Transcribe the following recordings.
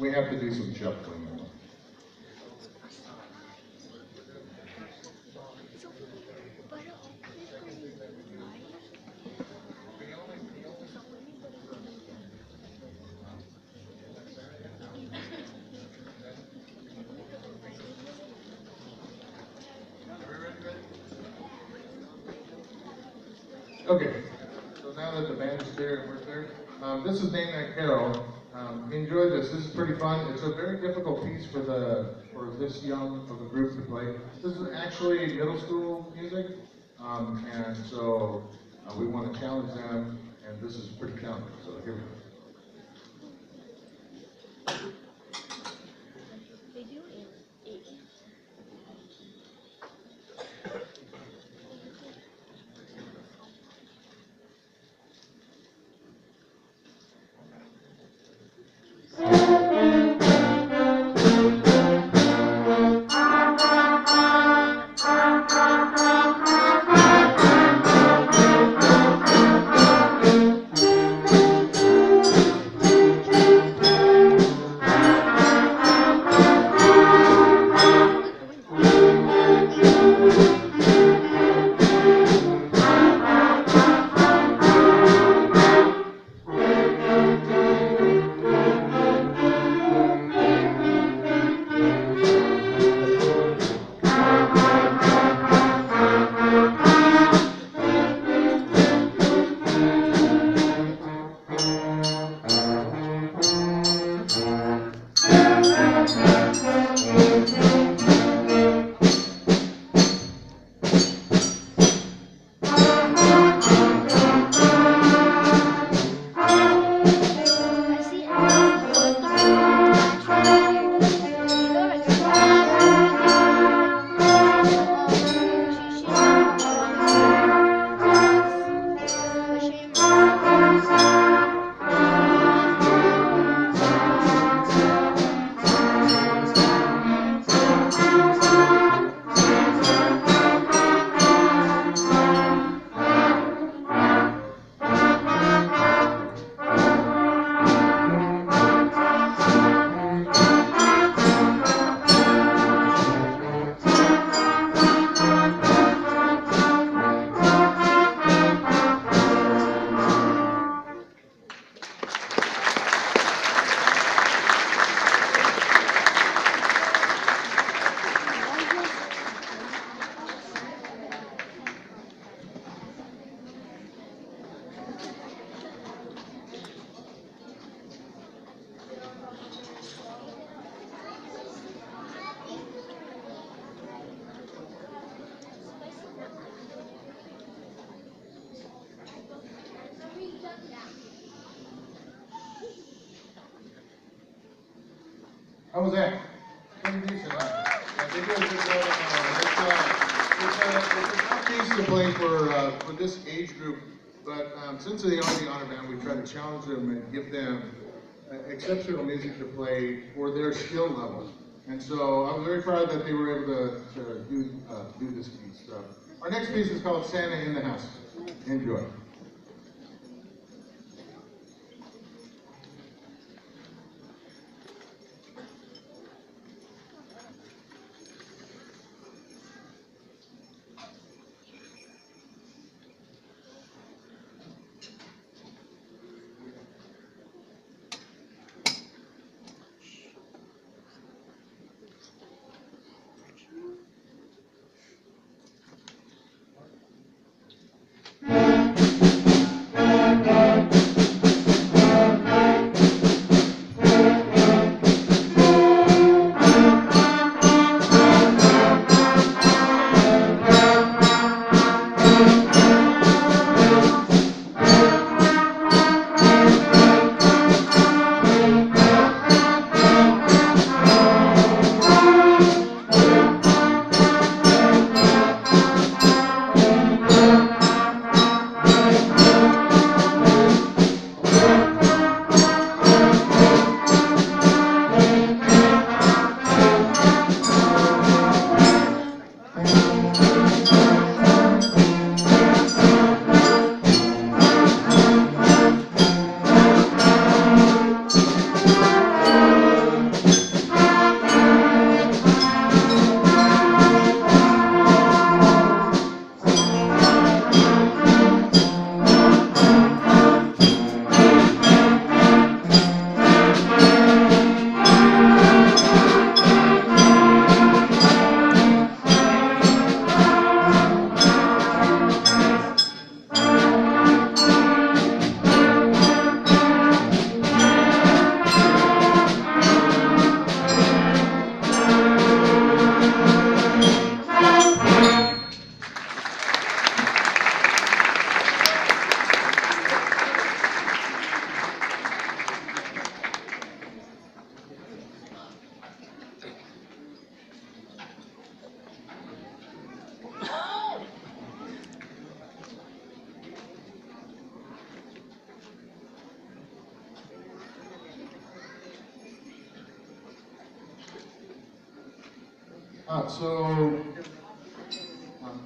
we have to do some shuffling. Okay, so now that the band is there and we're there, this is Name That Carol. Enjoy this. This is pretty fun. It's a very difficult piece for this young of a group to play. This is actually middle school music, and so we want to challenge them, and this is pretty challenging. So here we go. How was that? Pretty decent, huh? Yeah, they did a good job. It's a tough piece to play for this age group, but since they are the honor band, we try to challenge them and give them exceptional music to play for their skill level. And so I was very proud that they were able to do this piece. So our next piece is called Santa in the House. Enjoy.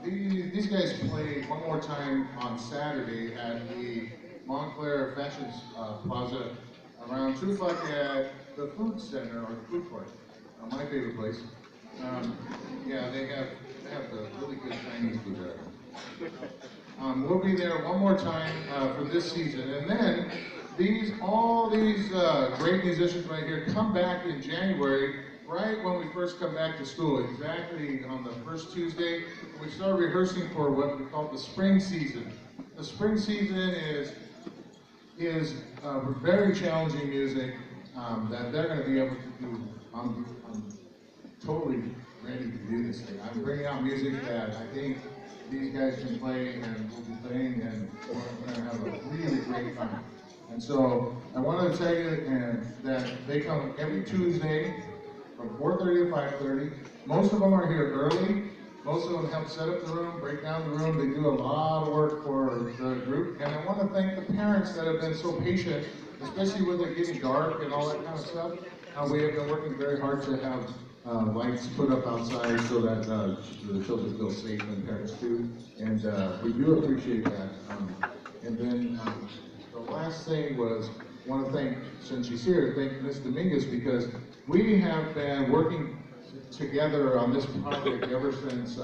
These guys play one more time on Saturday at the Montclair Fashion Plaza around 2 o'clock at the Food Center, or the Food Court, my favorite place. Yeah, they have the really good Chinese food there. We'll be there one more time for this season, and then all these great musicians right here come back in January, right when we first come back to school, exactly on the first Tuesday. We start rehearsing for what we call the spring season. The spring season is very challenging music that they're going to be able to do. I'm totally ready to do this thing. I'm bringing out music that I think these guys can play and will be playing, and we're going to have a really great time. And so I wanted to tell you that they come every Tuesday from 4:30 to 5:30. Most of them are here early. Most of them help set up the room, break down the room. They do a lot of work for the group. And I want to thank the parents that have been so patient, especially when they're getting dark and all that kind of stuff. We have been working very hard to have lights put up outside so that the children feel safe, and parents too. And we do appreciate that. And then the last thing was, I want to thank, since she's here, thank Ms. Dominguez, because we have been working together on this project ever since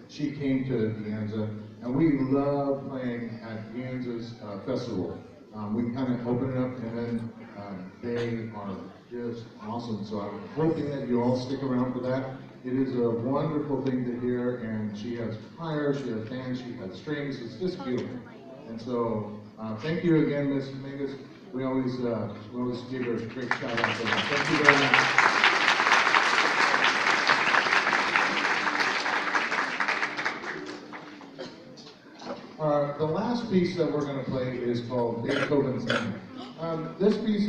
she came to Dianza, and we love playing at Dianza's festival. We kind of open it up, and then they are just awesome. So I'm hoping that you all stick around for that. It is a wonderful thing to hear, and she has choir, she has band, she has strings. It's just beautiful. And so thank you again, Ms. Dominguez. We always give her a great shout out for that. Thank you very much. The last piece that we're going to play is called Beethoven's Ninth. This piece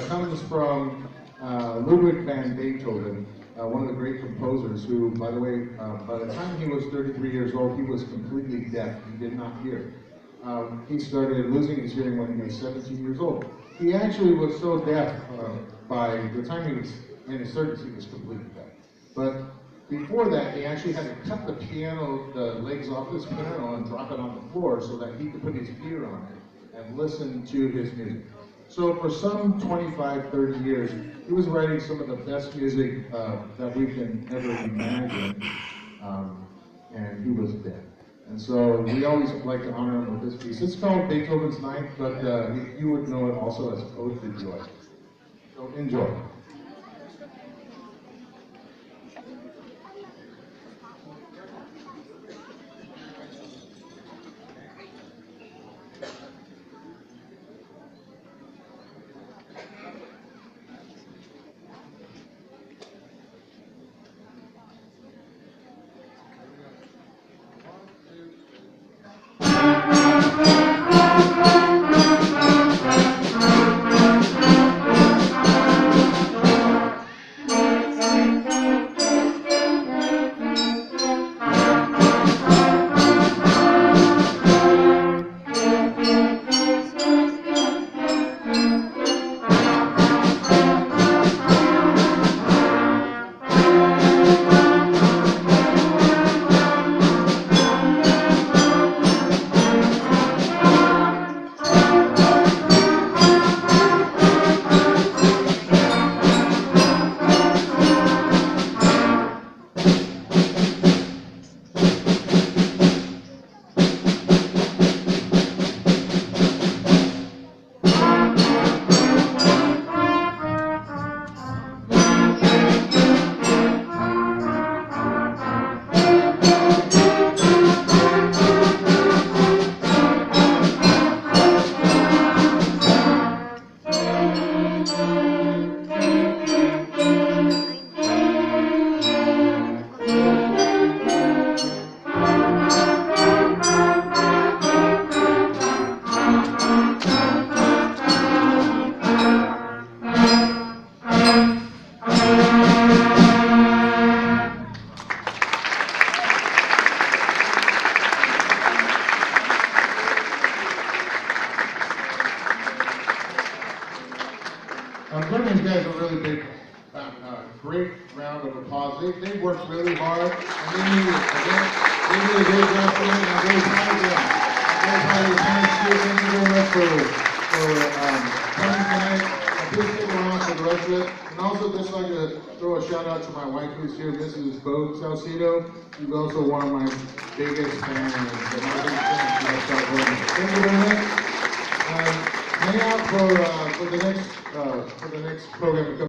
comes from Ludwig van Beethoven, one of the great composers who, by the way, by the time he was 33 years old, he was completely deaf. He did not hear. He started losing his hearing when he was 17 years old. He actually was so deaf, by the time he was in his 30s, he was completely deaf. But before that, he actually had to cut the legs off his piano and drop it on the floor so that he could put his ear on it and listen to his music. So for some 25, 30 years, he was writing some of the best music that we can ever imagine, and he was dead. And so we always like to honor him with this piece. It's called Beethoven's Ninth, but you would know it also as Ode to Joy. So enjoy. I'm giving these guys a really big great round of applause. They worked really hard, and they did a great job for me, and I'm very proud of them. I'm very proud of the parents too. Thank you very much for coming tonight. Please stick around for the rest of it. And also just like to throw a shout out to my wife who's here, Mrs. Bo Salcido. She's also one of my biggest fans. Thank you very much. Hang out for the next program.